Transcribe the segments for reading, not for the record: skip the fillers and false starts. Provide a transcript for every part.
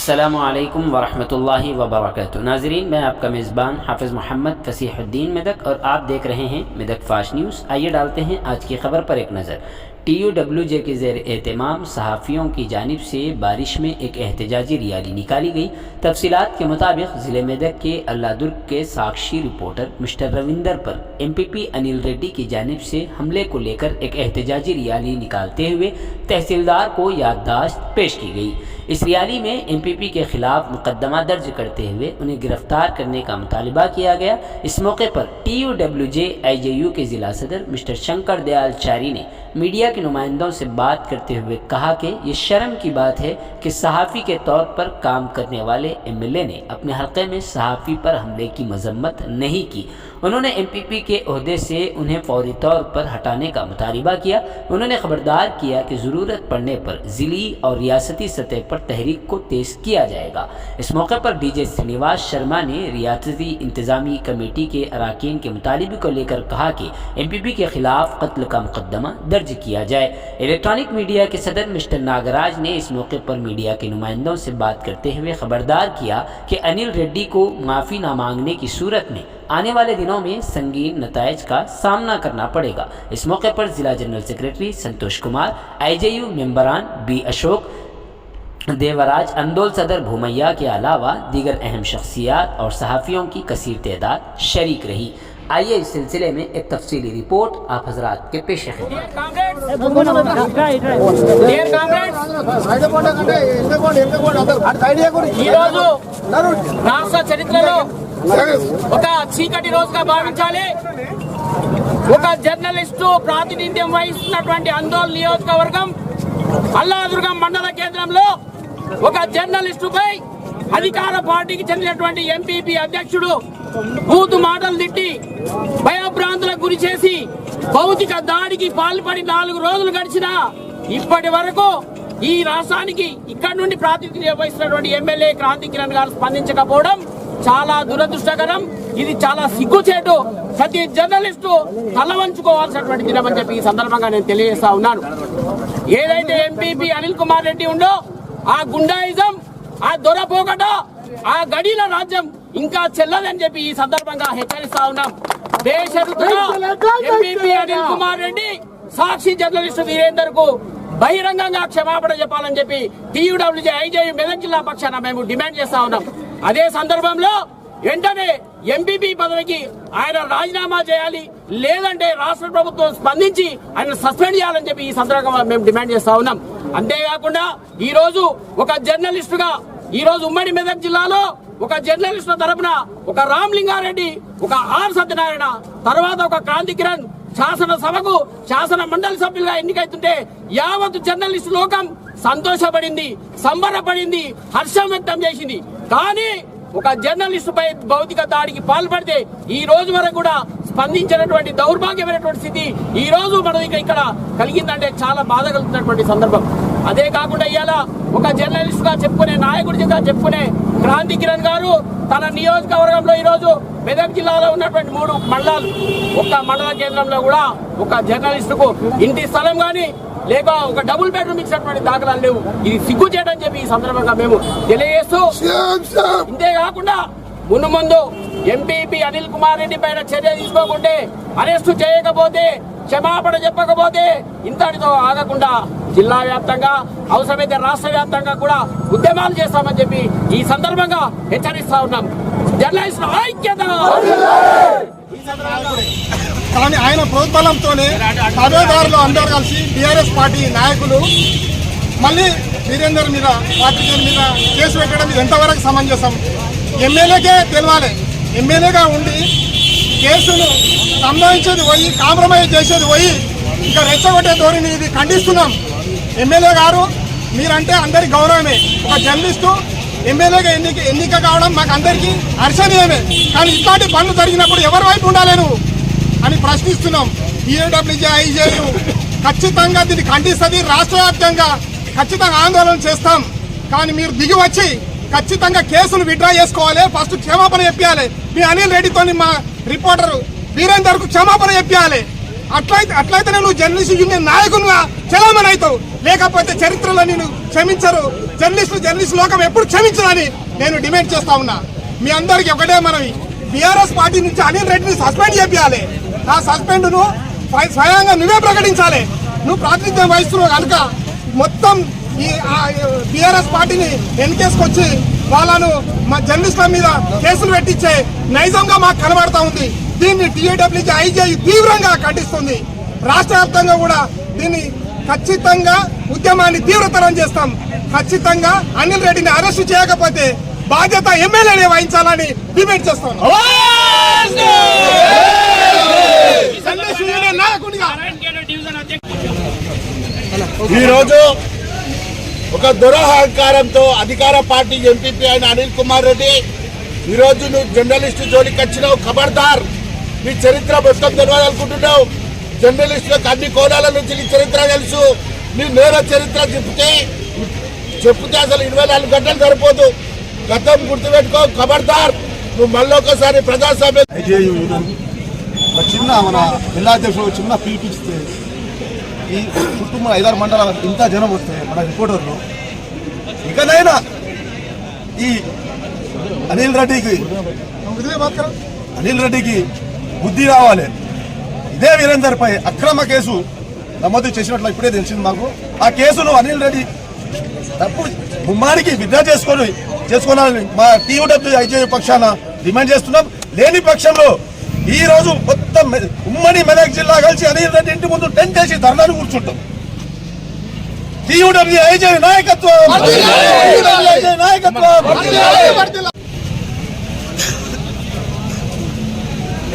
अस्सलामुअलैकुम वरहमतुल्लाहि वबरकातुहू। नाज़रीन, मैं आपका मेज़बान हाफिज़ मोहम्मद फसीहुद्दीन मेदक और आप देख रहे हैं मेदक फास्ट न्यूज़। आइए डालते हैं आज की खबर पर एक नज़र। TUWJ के ज़ेर एहतमाम सहाफ़ियों की जानिब से बारिश में एक एहतजाजी रैली निकाली गई। तफसीलात के मुताबिक ज़िले मेदक के अल्लादुर्ग के साक्षी रिपोर्टर मिस्टर रविंदर पर MPP अनिल रेड्डी की जानिब से हमले को लेकर एक एहतजाजी रैली निकालते हुए तहसीलदार को याददाश्त पेश की गई। इस रैली में MPP के खिलाफ मुकदमा दर्ज करते हुए उन्हें गिरफ्तार करने का मुतालबा किया गया। इस मौके पर TUWJ IJU के ज़िला सदर मिस्टर शंकर दयाल चारी ने मीडिया के नुमाइंदों से बात करते हुए कहा कि ये शर्म की बात है कि सहाफ़ी के तौर पर काम करने वाले MLA ने अपने हल्के में सहाफ़ी पर हमले की मजम्मत नहीं की। उन्होंने MPP के ओहदे से उन्हें फौरी तौर पर हटाने का मुतालबा किया। उन्होंने खबरदार किया कि ज़रूरत पड़ने पर ज़िली और रियासती सतह पर तहरीक को तेज़ किया जाएगा। इस मौके पर DJ श्रीनिवास शर्मा ने रियासती इंतज़ामी कमेटी के अरकान के मुतालबे को लेकर कहा कि MPP के खिलाफ कत्ल का मुकदमा दर्ज किया जाए। इलेक्ट्रॉनिक मीडिया के सदर मिस्टर नागराज ने इस मौके पर मीडिया के नुमाइंदों से बात करते हुए खबरदार किया कि अनिल रेड्डी को माफ़ी ना मांगने की सूरत में आने वाले दिनों में संगीन नताइज का सामना करना पड़ेगा। इस मौके पर जिला general secretary Santosh Kumar, IJU मेंबरान B Ashok, Devraj, Andol सदर भूमैया के अलावा दीगर अहम शख्सियात और सहाफ़ियों की कसीर तादाद शरीक रही। आइए इस सिलसिले में एक तफसीली रिपोर्ट आप हजरात के पेश है। రాష్ట్ర చరిత్రలో ఒక చీకటి రోజుగా భావించాలి. ఒక జర్నలిస్టు ప్రాతినిధ్యం వహిస్తున్నటువంటి అందోల్ నియోజకవర్గం అల్లాదుర్గం మండల కేంద్రంలో ఒక జర్నలిస్టుపై అధికార పార్టీకి చెందినటువంటి MPP అధ్యక్షుడు బూతు మాటలు తిట్టి భయభ్రాంతులకు గురి చేసి భౌతిక దాడికి పాల్పడి 4 రోజులు గడిచినా ఇప్పటి వరకు ఈ రాష్ట్రానికి ఇక్కడ నుండి ప్రాతినిధ్యం వహిస్తున్నటువంటి MLA క్రాంతి కిరణ్ గారు స్పందించకపోవడం చాలా దురదృష్టకరం. ఇది చాలా సిగ్గుచేటు. ప్రతి జర్నలిస్టు తలవంచుకోవాల్సినటువంటి దినమని చెప్పి ఈ సందర్భంగా నేను తెలియజేస్తా ఉన్నాను. ఏదైతే MPP అనిల్ కుమార్ రెడ్డి ఉందో ఆ గుండాయిజం, ఆ దొరపోకట, ఆ గడిల రాజ్యం ఇంకా చెల్లదని చెప్పి ఈ సందర్భంగా హెచ్చరిస్తా ఉన్నాం. బేషరతుగా MPP అనిల్ కుమార్ రెడ్డి సాక్షి జర్నలిస్టు వీరేందర్ కు బహిరంగంగా క్షమాపణ చెప్పాలని చెప్పి TUWJ IJU మెదక్ జిల్లా పక్షాన మేము డిమాండ్ చేస్తా ఉన్నాం. అదే సందర్భంలో వెంటనే MPP పదవికి ఆయన రాజీనామా చేయాలి, లేదంటే రాష్ట్ర ప్రభుత్వం స్పందించి ఆయన సస్పెండ్ చేయాలని చెప్పి ఈ సందర్భంగా మేము డిమాండ్ చేస్తా ఉన్నాం. అంతేకాకుండా ఈ రోజు ఒక జర్నలిస్టుగా ఈ రోజు ఉమ్మడి మెదక్ జిల్లాలో ఒక జర్నలిస్టు తరపున ఒక రామలింగారెడ్డి, ఒక R సత్యనారాయణ, తర్వాత ఒక క్రాంతి కిరణ్ శాసనసభకు శాసన మండలి సభ్యులుగా ఎన్నికైతుంటే యావత్ జర్నలిస్టు లోకం సంతోషపడింది, సంబరపడింది, హర్షం వ్యక్తం చేసింది. కానీ ఒక జర్నలిస్టు పై భౌతిక దాడికి పాల్పడితే ఈ రోజు వరకు కూడా స్పందించినటువంటి దౌర్భాగ్యమైనటువంటి స్థితి ఈ రోజు మనకి ఇక్కడ కలిగిందంటే చాలా బాధ కలుగుతున్నటువంటి సందర్భం. అదే కాకుండా ఇవాళ ఒక జర్నలిస్ట్ గా చెప్పుకునే, నాయకుడిగా చెప్పుకునే క్రాంతి కిరణ్ గారు తన నియోజకవర్గంలో ఈ రోజు మెదక్ జిల్లాలో ఉన్నటువంటి 3 మండలాలు, ఒక్క మండల కేంద్రంలో కూడా ఒక జర్నలిస్టుకు ఇంటి స్థలం గాని లేక ఒక డబుల్ బెడ్రూమ్ ఇచ్చినటువంటి దాఖలాలు లేవు. ఇది సిగ్గు చేయడం చెప్పి ఈ సందర్భంగా మేము తెలియజేస్తూ, ఇంతేకాకుండా ముందు MPP అనిల్ కుమార్ రెడ్డి పైన చర్య తీసుకోకుంటే, అరెస్టు చేయకపోతే, క్షమాపణ చెప్పకపోతే ఇంతటితో ఆగకుండా జిల్లా వ్యాప్తంగా అవసరమైతే రాష్ట్ర వ్యాప్తంగా కూడా ఉద్యమాలు చేస్తామని చెప్పి ఈ సందర్భంగా హెచ్చరిస్తా ఉన్నాం. జర్నలిస్టుల ఐక్యత. కానీ ఆయన ప్రోత్బలంతోనే సభ్యదారులు అందరూ కలిసి TRS పార్టీ నాయకులు మళ్ళీ వీరేందర్ మీద, పాత్రికేయుల మీద కేసు పెట్టడం ఇది ఎంతవరకు సమంజసం? MLAకే తెలవాలి. MLAగా ఉండి కేసును సంబంధించేది పోయి కాంప్రమైజ్ చేసేది పోయి ఇంకా రెచ్చగొట్టే ధోరణి ఇది ఖండిస్తున్నాం. MLA గారు మీరంటే అందరికి గౌరవమే. ఒక జర్నలిస్టు MLAగా ఎన్నిక కావడం మాకు అందరికీ హర్షణీయమే. కానీ ఇట్లాంటి పనులు జరిగినప్పుడు ఎవరి వైపు ఉండాలేను అని ప్రశ్నిస్తున్నాం. TUWJ IJU ఖచ్చితంగా దీన్ని ఖండిస్తుంది. రాష్ట్ర వ్యాప్తంగా ఖచ్చితంగా ఆందోళన చేస్తాం. కానీ మీరు దిగి వచ్చి ఖచ్చితంగా కేసులు విత్డ్రా చేసుకోవాలి. ఫస్ట్ క్షమాపణ చెప్పాలి. మీ అనిల్ రెడ్డితో మా రిపోర్టర్ వీరేందర్ కు క్షమాపణ చెప్పాలి. అట్లయితేనే నువ్వు జర్నలిస్ట్ యూనియన్ నాయకునిగా చలామణి అవుతావు. లేకపోతే చరిత్రలో నేను క్షమించరు. జర్నలిస్ట్ లోకం ఎప్పుడు క్షమించదని నేను డిమాండ్ చేస్తా ఉన్నా. మీ అందరికి ఒకటే మనవి, బీఆర్ఎస్ పార్టీ నుంచి అనిల్ రెడ్డిని సస్పెండ్ చేయాలి. ఆ సస్పెండ్ ను స్వయంగా నువ్వే ప్రకటించాలి. నువ్వు ప్రాతినిధ్యం వహిస్తున్నావు కనుక మొత్తం ఈ బీఆర్ఎస్ పార్టీని వెనకేసుకొచ్చి వాళ్ళను మా జర్నలిస్టుల మీద కేసులు పెట్టించే నైజంగా మాకు కనబడతా ఉంది. దీన్ని టీయూడబ్ల్యూజే ఐజే తీవ్రంగా ఖండిస్తుంది. రాష్ట్ర వ్యాప్తంగా కూడా దీన్ని ఖచ్చితంగా ఉద్యమాన్ని తీవ్రతరం చేస్తాం. ఖచ్చితంగా అనిల్ రెడ్డిని అరెస్టు చేయకపోతే బాధ్యత ఎమ్మెల్యేనే వహించాలని డిమాండ్ చేస్తాం. ఈరోజు ఒక దురహంకారంతో అధికార పార్టీ ఎంపీపీ అయిన అనిల్ కుమార్ రెడ్డి, ఈరోజు నువ్వు జర్నలిస్టు జోలికి వచ్చినావు, ఖబర్దార్. నీ చరిత్ర మొత్తం తెలియాలనుకుంటున్నావు. జర్నలిస్టులకు అన్ని కోణాల నుంచి నీ చరిత్ర తెలుసు. నీ నేర చరిత్ర చెప్తే అసలు 24 గంటలు సరిపోదు. గతం గుర్తుపెట్టుకో, ఖబర్దార్. నువ్వు మళ్ళీ ఒకసారి ప్రజాస్వామ్య చిన్న మన జిల్లా అధ్యక్షుడు చిన్న పిలిపిస్తే ఈ కుటుంబ 5-6 మండలాల ఇంత జనం వస్తే మన రిపోర్టర్లు ఇకనైనా ఈ అనిల్ రెడ్డికి బుద్ధి రావాలి. ఇదే వీరేందర్ పై అక్రమ కేసు నమోదు చేసినట్లు ఇప్పుడే తెలిసింది మాకు. ఆ కేసును అనిల్ రెడ్డి తప్పుడు ముమ్మాడికి విత్డ్రా చేసుకోవాలని మా టీయూడబ్ల్యూఐజే పక్షాన డిమాండ్ చేస్తున్నాం. లేని పక్షంలో ఈ రోజు మొత్తం ఉమ్మడి మెదక్ జిల్లా కలిసి అనిల్ రెడ్డి ఇంటి ముందు టెంట్ వేసి ధర్నాలు కూర్చుంటాం. టీయూడబ్ల్యూఐజే నాయకత్వం.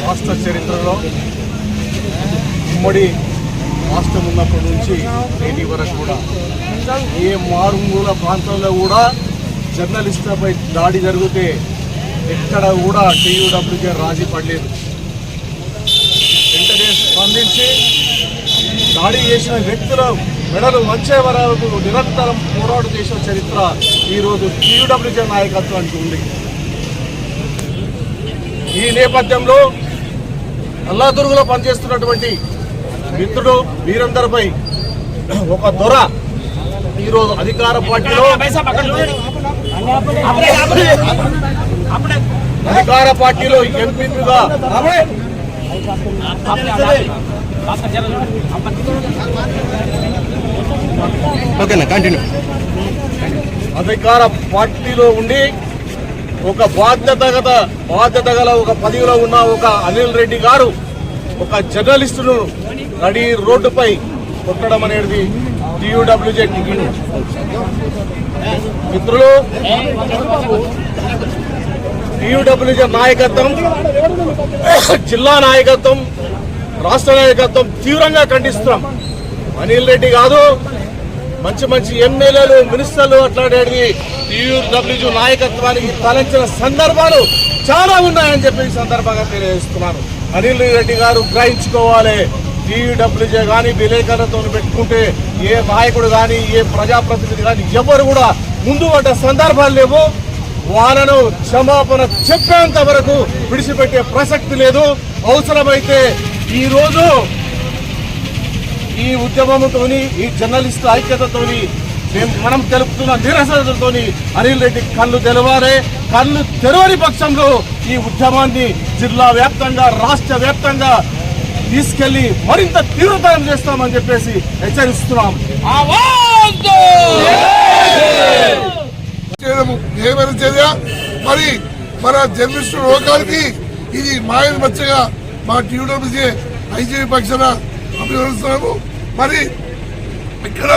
రాష్ట్ర చరిత్రలో ఉమ్మడి రాష్ట్రం ఉన్నప్పటి నుంచి నేటి వరకు కూడా ఏ మారుమూల ప్రాంతంలో కూడా జర్నలిస్టులపై దాడి జరిగితే ఎక్కడ కూడా టీయూడబ్ల్యూజే రాజీ పడలేదు. వెంటనే స్పందించి దాడి చేసిన వ్యక్తుల మెడలు వచ్చే వరకు నిరంతరం పోరాటం చేసిన చరిత్ర ఈరోజు టీయూడబ్ల్యూజే నాయకత్వానికి ఉంది. ఈ నేపథ్యంలో అల్లాదుర్గులో పనిచేస్తున్నటువంటి మిత్రుడు వీరందరిపై ఒక దొర ఈరోజు అధికార పార్టీలో ఎంపీగా అధికార పార్టీలో ఉండి ఒక బాధ్యత గల ఒక పదవిలో ఉన్న ఒక అనిల్ రెడ్డి గారు ఒక జర్నలిస్టును నడి రోడ్డుపై కొట్టడం అనేది టీయూడబ్ల్యూజే మిత్రులు, టీయూడబ్ల్యూజే నాయకత్వం, జిల్లా నాయకత్వం, రాష్ట్ర నాయకత్వం తీవ్రంగా ఖండిస్తున్నాం. అనిల్ రెడ్డి కాదు, మంచి ఎమ్మెల్యేలు, మినిస్టర్లు అట్లాంటి టీయూడబ్ల్యూజే నాయకత్వానికి తలంచిన సందర్భాలు చాలా ఉన్నాయని చెప్పి ఈ సందర్భంగా తెలియజేస్తున్నాను. అనిల్ రెడ్డి గారు గ్రహించుకోవాలి. టీయూడబ్ల్యూజే కానీ విలేకరులతో పెట్టుకుంటే ఏ నాయకుడు కానీ ఏ ప్రజాప్రతినిధి కానీ ఎవరు కూడా ముందు పడ్డ సందర్భాలు లేవు. వాళ్ళను క్షమాపణ చెప్పేంత వరకు విడిచిపెట్టే ప్రసక్తి లేదు. అవసరమైతే ఈరోజు ఈ ఉద్యమంతోని, ఈ జర్నలిస్టు ఐక్యతతోని మనం తెలుపుతున్న నిరసనతోని అనిల్ రెడ్డి కళ్ళు తెలవాలి. కళ్ళు తెరవని పక్షంలో ఈ ఉద్యమాన్ని జిల్లా వ్యాప్తంగా, రాష్ట్ర వ్యాప్తంగా తీసుకెళ్లి మరింత తీవ్రతరం చేస్తామని చెప్పేసి హెచ్చరిస్తున్నాం. ఏమైనా చర్య మరి మన జర్నలిస్టు లోకానికి ఇది మాయన మచ్చగా మా టీయూడబ్ల్యూజే ఐజే పక్షాన అభివర్ణిస్తున్నాము. మరి ఇక్కడ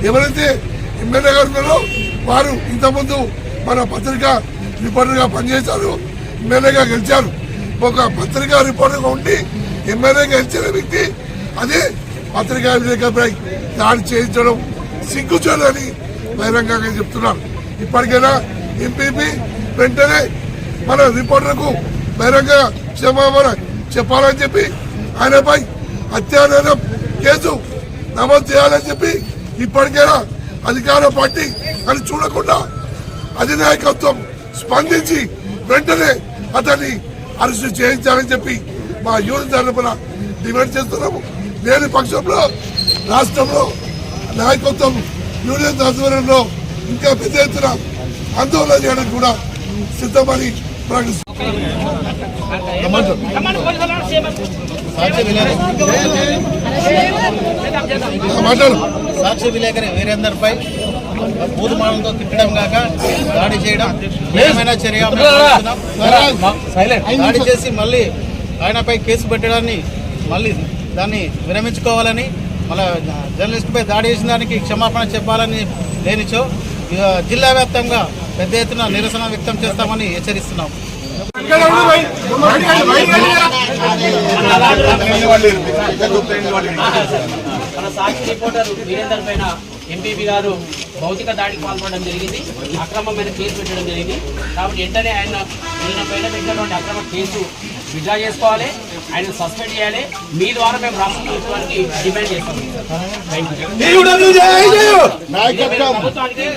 ఎవరైతే ఎమ్మెల్యే గారు ఉన్నారో వారు ఇంతకుముందు మన పత్రికా రిపోర్టర్గా పనిచేశారు, ఎమ్మెల్యేగా గెలిచారు. ఒక పత్రికా రిపోర్టర్గా ఉండి ఎమ్మెల్యేగా గెలిచిన వ్యక్తి అదే పత్రికా విలేకరులపై దాడి చేయించడం సిగ్గుచేలని బహిరంగంగా చెప్తున్నారు. ఇప్పటికైనా ఎంపీపీ వెంటనే మన రిపోర్టర్కు బహిరంగ క్షమాపణ చెప్పాలని చెప్పి ఆయనపై హత్యానేరం కేసు నమోదు చేయాలని చెప్పి ఇప్పటికైనా అధికార పార్టీ అని చూడకుండా అధినాయకత్వం స్పందించి వెంటనే అతన్ని అరెస్టు చేయించాలని చెప్పి మా యూనిట్ తరపున డిమాండ్ చేస్తున్నాము. లేని పక్షంలో రాష్ట్రంలో నాయకత్వం యూనియన్ ఆధ్వర్యంలో ఇంకా పెద్ద ఎత్తున ఆందోళన చేయడానికి కూడా సిద్ధమని ప్రకటిస్తున్నాం. సాక్షి విలేకరి వీరేందర్ పై పూదుమానంతో తిట్టడం కాక దాడి చేయడం ఏమైనా చర్య దాడి చేసి మళ్ళీ ఆయనపై కేసు పెట్టడాన్ని మళ్ళీ దాన్ని విరమించుకోవాలని మళ్ళీ జర్నలిస్టుపై దాడి చేసిన దానికి క్షమాపణ చెప్పాలని లేనిచో జిల్లా వ్యాప్తంగా పెద్ద ఎత్తున నిరసన వ్యక్తం చేస్తామని హెచ్చరిస్తున్నాం. మన సాక్షి రిపోర్టర్ వీరేందర్ పైన ఎంపీపీ గారు భౌతిక దాడికి పాల్పడడం జరిగింది, అక్రమమైన కేసు పెట్టడం జరిగింది. కాబట్టి వెంటనే ఆయన పైన పెట్టినటువంటి అక్రమ కేసు విత్డ్రా చేసుకోవాలి, ఆయన సస్పెండ్ చేయాలి. మీ ద్వారా మేము రాష్ట్ర ప్రభుత్వానికి డిమాండ్ చేస్తాం. ప్రభుత్వానికి